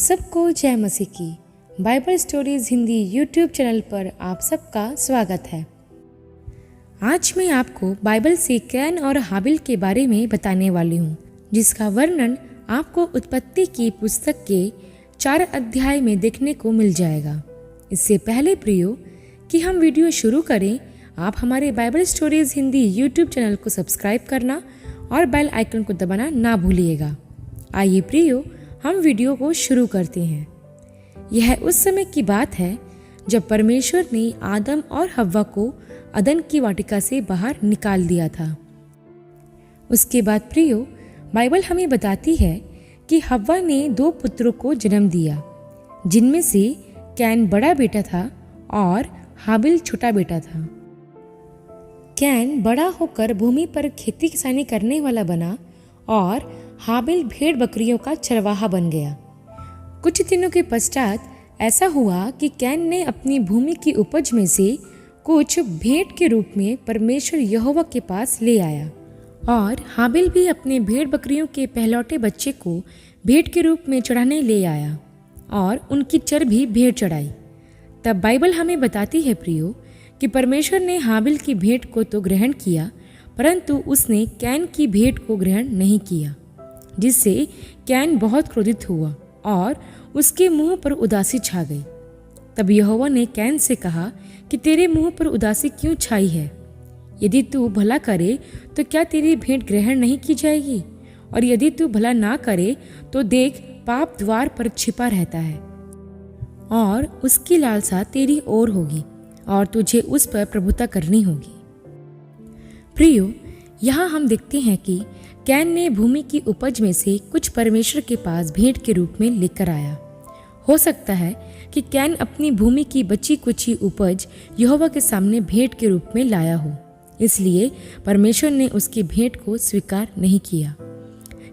सबको जय मसीह की। Bible stories Hindi YouTube channel पर आप सबका स्वागत है। आज मैं आपको बाइबल से कैन और हाबिल के बारे में बताने वाली हूँ, जिसका वर्णन आपको उत्पत्ति की पुस्तक के 4 अध्याय में देखने को मिल जाएगा। इससे पहले प्रियो कि हम वीडियो शुरू करें, आप हमारे Bible stories Hindi YouTube channel को सब्सक्राइब करना और बेल आइकन को दबाना ना भूलिएगा। आइए प्रियो, हम वीडियो को शुरू करते हैं। यह उस समय की बात है जब परमेश्वर ने आदम और हव्वा को अदन की वाटिका से बाहर निकाल दिया था। उसके बाद प्रियो, बाइबल हमें बताती है कि हव्वा ने 2 पुत्रों को जन्म दिया, जिनमें से कैन बड़ा बेटा था और हाबिल छोटा बेटा था। कैन बड़ा होकर भूमि पर खेती किसानी करने वाला बना और हाबिल भेड़ बकरियों का चरवाहा बन गया। कुछ दिनों के पश्चात ऐसा हुआ कि कैन ने अपनी भूमि की उपज में से कुछ भेंट के रूप में परमेश्वर यहोवा के पास ले आया, और हाबिल भी अपने भेड़ बकरियों के पहलौठे बच्चे को भेंट के रूप में चढ़ाने ले आया और उनकी चर्बी भेड़ चढ़ाई। तब बाइबल हमें बताती है प्रियो कि परमेश्वर ने हाबिल की भेंट को तो ग्रहण किया, परंतु उसने कैन की भेंट को ग्रहण नहीं किया, जिससे कैन बहुत क्रोधित हुआ और उसके मुंह पर उदासी छा गई। तब यहोवा ने कैन से कहा कि तेरे मुंह पर उदासी क्यों छाई है? यदि तू भला करे तो क्या तेरी भेंट ग्रहण नहीं की जाएगी? और यदि तू भला ना करे तो देख, पाप द्वार पर छिपा रहता है और उसकी लालसा तेरी ओर होगी और तुझे उस पर प्रभुता करनी होगी। प्रियो, यहाँ हम देखते हैं कि कैन ने भूमि की उपज में से कुछ परमेश्वर के पास भेंट के रूप में लेकर आया। हो सकता है कि कैन अपनी भूमि की बची कुची उपज यहोवा के सामने भेंट के रूप में लाया हो, इसलिए परमेश्वर ने उसकी भेंट को स्वीकार नहीं किया।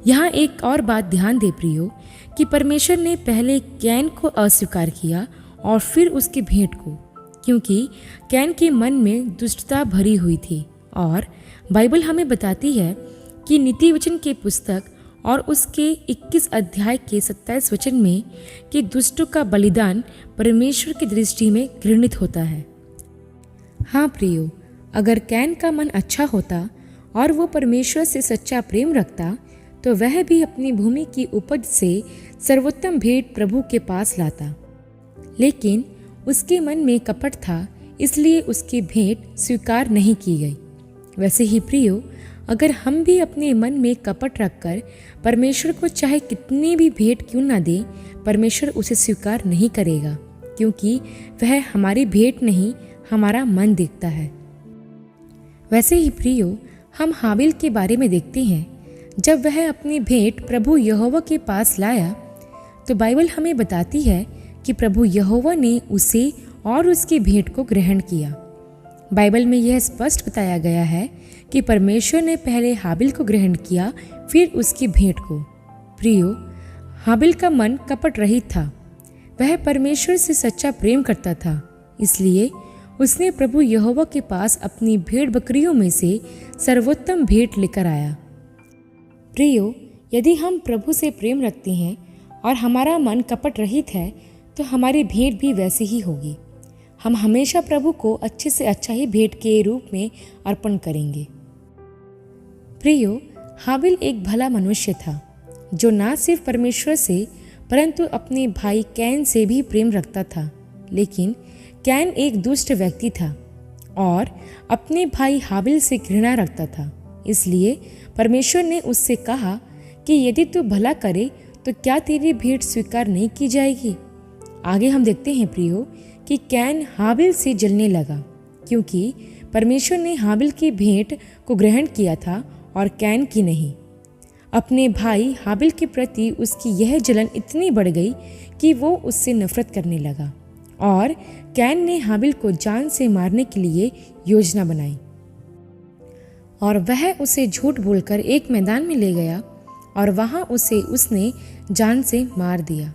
यहाँ एक और बात ध्यान दे प्रियो कि परमेश्वर ने पहले कैन को अस्वीकार किया और फिर उसकी भेंट को, क्योंकि कैन के मन में दुष्टता भरी हुई थी। और बाइबल हमें बताती है कि नीति वचन के पुस्तक और उसके 21 अध्याय के 27 वचन में कि दुष्टों का बलिदान परमेश्वर की दृष्टि में घृणित होता है। हाँ प्रियो, अगर कैन का मन अच्छा होता और वो परमेश्वर से सच्चा प्रेम रखता, तो वह भी अपनी भूमि की उपज से सर्वोत्तम भेंट प्रभु के पास लाता। लेकिन उसके मन में कपट था, इसलिए उसकी भेंट स्वीकार नहीं की गई। वैसे ही प्रियो, अगर हम भी अपने मन में कपट रखकर परमेश्वर को चाहे कितनी भी भेंट क्यों ना दें, परमेश्वर उसे स्वीकार नहीं करेगा, क्योंकि वह हमारी भेंट नहीं, हमारा मन देखता है। वैसे ही प्रियो, हम हाबिल के बारे में देखते हैं। जब वह अपनी भेंट प्रभु यहोवा के पास लाया, तो बाइबल हमें बताती है कि प्रभु यहोवा ने उसे और उसकी भेंट को ग्रहण किया। बाइबल में यह स्पष्ट बताया गया है कि परमेश्वर ने पहले हाबिल को ग्रहण किया, फिर उसकी भेंट को। प्रियो, हाबिल का मन कपट रहित था। वह परमेश्वर से सच्चा प्रेम करता था, इसलिए उसने प्रभु यहोवा के पास अपनी भेड़ बकरियों में से सर्वोत्तम भेंट लेकर आया। प्रियो, यदि हम प्रभु से प्रेम रखते हैं और हमारा मन कपट रहित है, तो हमारी भेंट भी वैसी ही होगी। हम हमेशा प्रभु को अच्छे से अच्छा ही भेंट के रूप में अर्पण करेंगे। प्रियो, हाबिल एक भला मनुष्य था, जो ना सिर्फ परमेश्वर से परंतु अपने भाई कैन से भी प्रेम रखता था। लेकिन कैन एक दुष्ट व्यक्ति था और अपने भाई हाबिल से घृणा रखता था। इसलिए परमेश्वर ने उससे कहा कि यदि तू भला करे तो क्या तेरी भेंट स्वीकार नहीं की जाएगी? आगे हम देखते हैं प्रियो कि कैन हाबिल से जलने लगा, क्योंकि परमेश्वर ने हाबिल की भेंट को ग्रहण किया था और कैन की नहीं। अपने भाई हाबिल के प्रति उसकी यह जलन इतनी बढ़ गई कि वो उससे नफरत करने लगा और कैन ने हाबिल को जान से मारने के लिए योजना बनाई और वह उसे झूठ बोलकर एक मैदान में ले गया और वहां उसे उसने जान से मार दिया।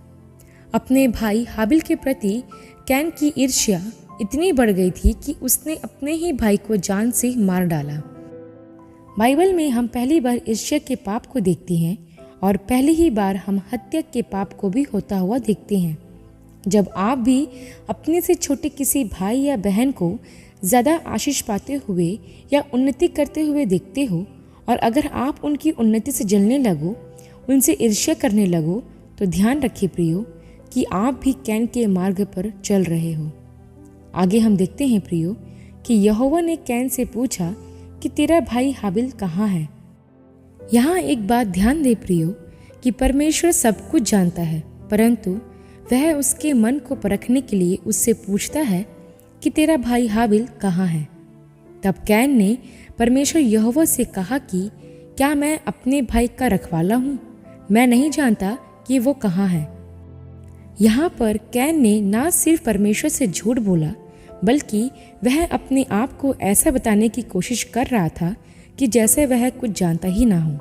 अपने भाई हाबिल के प्रति कैन की ईर्ष्या इतनी बढ़ गई थी कि उसने अपने ही भाई को जान से मार डाला। बाइबल में हम पहली बार ईर्ष्या के पाप को देखते हैं और पहली ही बार हम हत्या के पाप को भी होता हुआ देखते हैं। जब आप भी अपने से छोटे किसी भाई या बहन को ज़्यादा आशीष पाते हुए या उन्नति करते हुए देखते हो और अगर आप उनकी उन्नति से जलने लगो, उनसे ईर्ष्या करने लगो, तो ध्यान रखिए प्रियो कि आप भी कैन के मार्ग पर चल रहे हो। आगे हम देखते हैं प्रियो कि यहोवा ने कैन से पूछा कि तेरा भाई हाबिल कहाँ है। यहाँ एक बात ध्यान दे प्रियो कि परमेश्वर सब कुछ जानता है, परंतु वह उसके मन को परखने के लिए उससे पूछता है कि तेरा भाई हाबिल कहाँ है। तब कैन ने परमेश्वर यहोवा से कहा कि क्या मैं अपने भाई का रखवाला हूँ? मैं नहीं जानता कि वो कहाँ है। यहाँ पर कैन ने ना सिर्फ परमेश्वर से झूठ बोला, बल्कि वह अपने आप को ऐसा बताने की कोशिश कर रहा था कि जैसे वह कुछ जानता ही ना हो।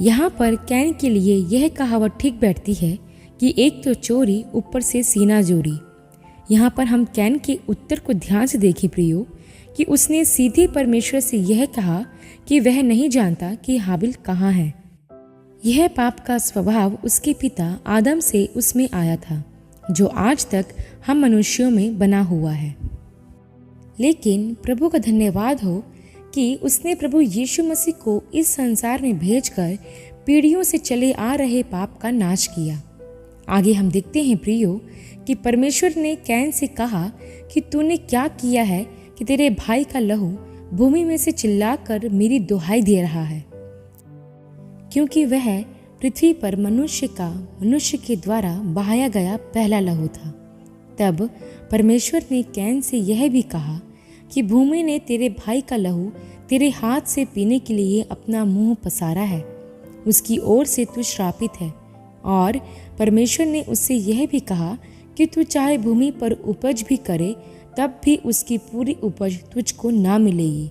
यहाँ पर कैन के लिए यह कहावत ठीक बैठती है कि एक तो चोरी ऊपर से सीना जोरी। यहाँ पर हम कैन के उत्तर को ध्यान से देखें प्रियो कि उसने सीधे परमेश्वर से यह कहा कि वह नहीं जानता कि हाबिल कहाँ है। यह पाप का स्वभाव उसके पिता आदम से उसमें आया था, जो आज तक हम मनुष्यों में बना हुआ है। लेकिन प्रभु का धन्यवाद हो कि उसने प्रभु यीशु मसीह को इस संसार में भेजकर पीढ़ियों से चले आ रहे पाप का नाश किया। आगे हम देखते हैं प्रियो कि परमेश्वर ने कैन से कहा कि तूने क्या किया है कि तेरे भाई का लहू भूमि में से चिल्लाकर मेरी दुहाई दे रहा है, क्योंकि वह पृथ्वी पर मनुष्य के द्वारा बहाया गया पहला लहू था। तब परमेश्वर ने कैन से यह भी कहा कि भूमि ने तेरे भाई का लहू तेरे हाथ से पीने के लिए अपना मुंह पसारा है, उसकी ओर से तू श्रापित है। और परमेश्वर ने उससे यह भी कहा कि तू चाहे भूमि पर उपज भी करे, तब भी उसकी पूरी उपज तुझको ना मिलेगी।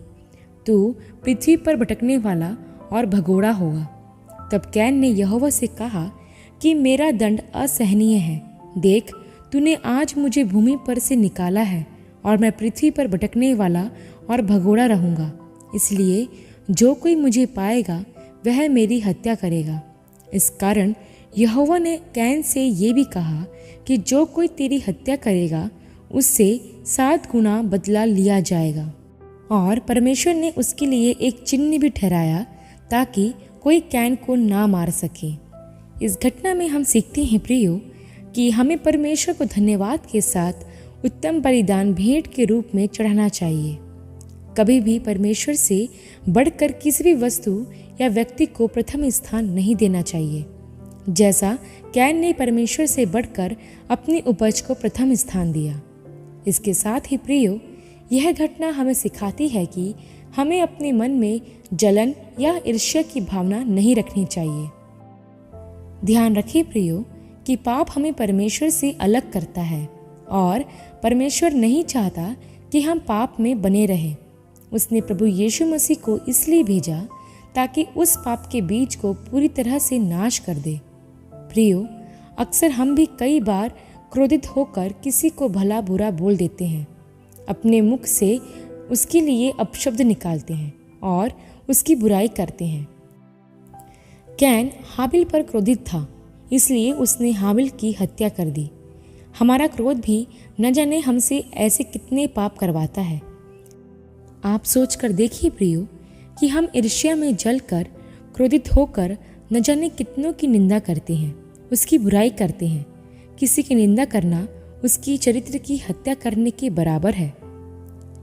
तू पृथ्वी पर भटकने वाला और भगोड़ा होगा। तब कैन ने यहोवा से कहा कि मेरा दंड असहनीय है। देख, तूने आज मुझे भूमि पर से निकाला है और मैं पृथ्वी पर भटकने वाला और भगोड़ा रहूँगा। इसलिए जो कोई मुझे पाएगा वह मेरी हत्या करेगा। इस कारण यहोवा ने कैन से ये भी कहा कि जो कोई तेरी हत्या करेगा उससे 7 गुना बदला लिया जाएगा। और परमेश्वर ने उसके लिए एक चिन्ह भी ठहराया ताकि कोई कैन को ना मार सके। इस घटना में हम सीखते हैं प्रियो कि हमें परमेश्वर को धन्यवाद के साथ उत्तम बलिदान भेंट के रूप में चढ़ाना चाहिए। कभी भी परमेश्वर से बढ़कर किसी भी वस्तु या व्यक्ति को प्रथम स्थान नहीं देना चाहिए, जैसा कैन ने परमेश्वर से बढ़कर अपनी उपज को प्रथम स्थान दिया। इसके साथ ही प्रियो, यह घटना हमें सिखाती है कि हमें अपने मन में जलन या ईर्ष्या की भावना नहीं रखनी चाहिए। ध्यान रखिए प्रियो कि पाप हमें परमेश्वर से अलग करता है और परमेश्वर नहीं चाहता कि हम पाप में बने रहें। उसने प्रभु यीशु मसीह को इसलिए भेजा ताकि उस पाप के बीज को पूरी तरह से नाश कर दे। प्रियो, अक्सर हम भी कई बार क्रोधित होकर किसी को भला बुरा बोल देते हैं, अपने मुख से उसके लिए अपशब्द निकालते हैं और उसकी बुराई करते हैं। कैन हाबिल पर क्रोधित था, इसलिए उसने हाबिल की हत्या कर दी। हमारा क्रोध भी न जाने हमसे ऐसे कितने पाप करवाता है। आप सोच कर देखिए प्रियो कि हम ईर्ष्या में जलकर क्रोधित होकर न जाने कितनों की निंदा करते हैं, उसकी बुराई करते हैं। किसी की निंदा करना उसकी चरित्र की हत्या करने के बराबर है।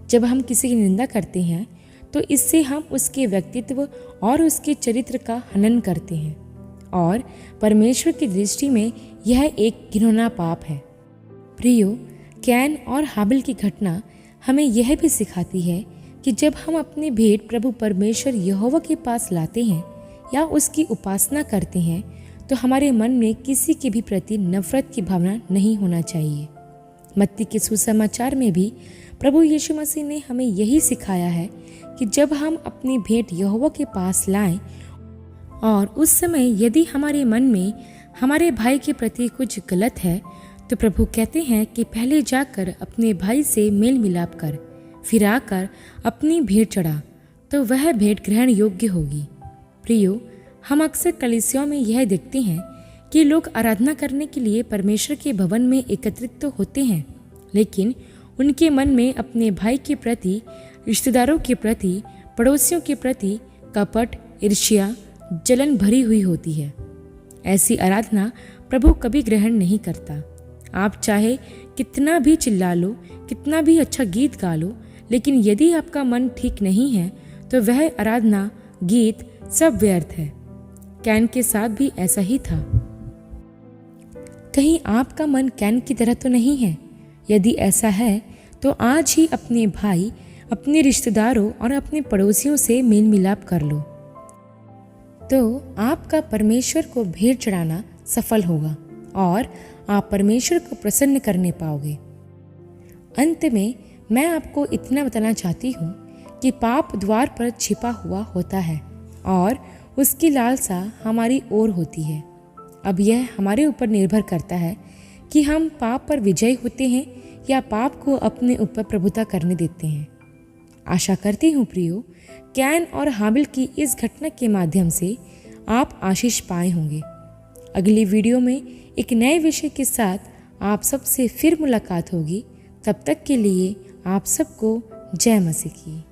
जब हम किसी की निंदा करते हैं तो इससे हम उसके व्यक्तित्व और उसके चरित्र का हनन करते हैं और परमेश्वर की दृष्टि में यह एक घिनौना पाप है। प्रियो, कैन और हाबिल की घटना हमें यह भी सिखाती है कि जब हम अपनी भेंट प्रभु परमेश्वर यहोवा के पास लाते हैं या उसकी उपासना करते हैं तो हमारे मन में किसी के भी प्रति नफरत की भावना नहीं होना चाहिए। मत्ती के सुसमाचार में भी प्रभु यीशु मसीह ने हमें यही सिखाया है कि जब हम अपनी भेंट यहोवा के पास लाएं और उस समय यदि हमारे मन में हमारे भाई के प्रति कुछ गलत है तो प्रभु कहते हैं कि पहले जाकर अपने भाई से मेल मिलाप कर, फिर आकर अपनी भेंट चढ़ा, तो वह भेंट ग्रहण योग्य होगी। प्रियो, हम अक्सर कलीसियाओं में यह देखते हैं कि लोग आराधना करने के लिए परमेश्वर के भवन में एकत्रित तो होते हैं, लेकिन उनके मन में अपने भाई के प्रति, रिश्तेदारों के प्रति, पड़ोसियों के प्रति कपट, ईर्ष्या, जलन भरी हुई होती है। ऐसी आराधना प्रभु कभी ग्रहण नहीं करता। आप चाहे कितना भी चिल्ला लो, कितना भी अच्छा गीत गा लो, लेकिन यदि आपका मन ठीक नहीं है तो वह आराधना, गीत सब व्यर्थ है। कैन के साथ भी ऐसा ही था। कहीं आपका मन कैन की तरह तो नहीं है? यदि ऐसा है तो आज ही अपने भाई, अपने रिश्तेदारों और अपने पड़ोसियों से मेल मिलाप कर लो, तो आपका परमेश्वर को भेंट चढ़ाना सफल होगा और आप परमेश्वर को प्रसन्न करने पाओगे। अंत में मैं आपको इतना बताना चाहती हूँ कि पाप द्वार पर छिपा हुआ होता है और उसकी लालसा हमारी ओर होती है। अब यह हमारे ऊपर निर्भर करता है कि हम पाप पर विजयी होते हैं या पाप को अपने ऊपर प्रभुता करने देते हैं। आशा करती हूँ प्रियो, कैन और हाबिल की इस घटना के माध्यम से आप आशीष पाए होंगे। अगली वीडियो में एक नए विषय के साथ आप सबसे फिर मुलाकात होगी। तब तक के लिए आप सबको जय मसीह की।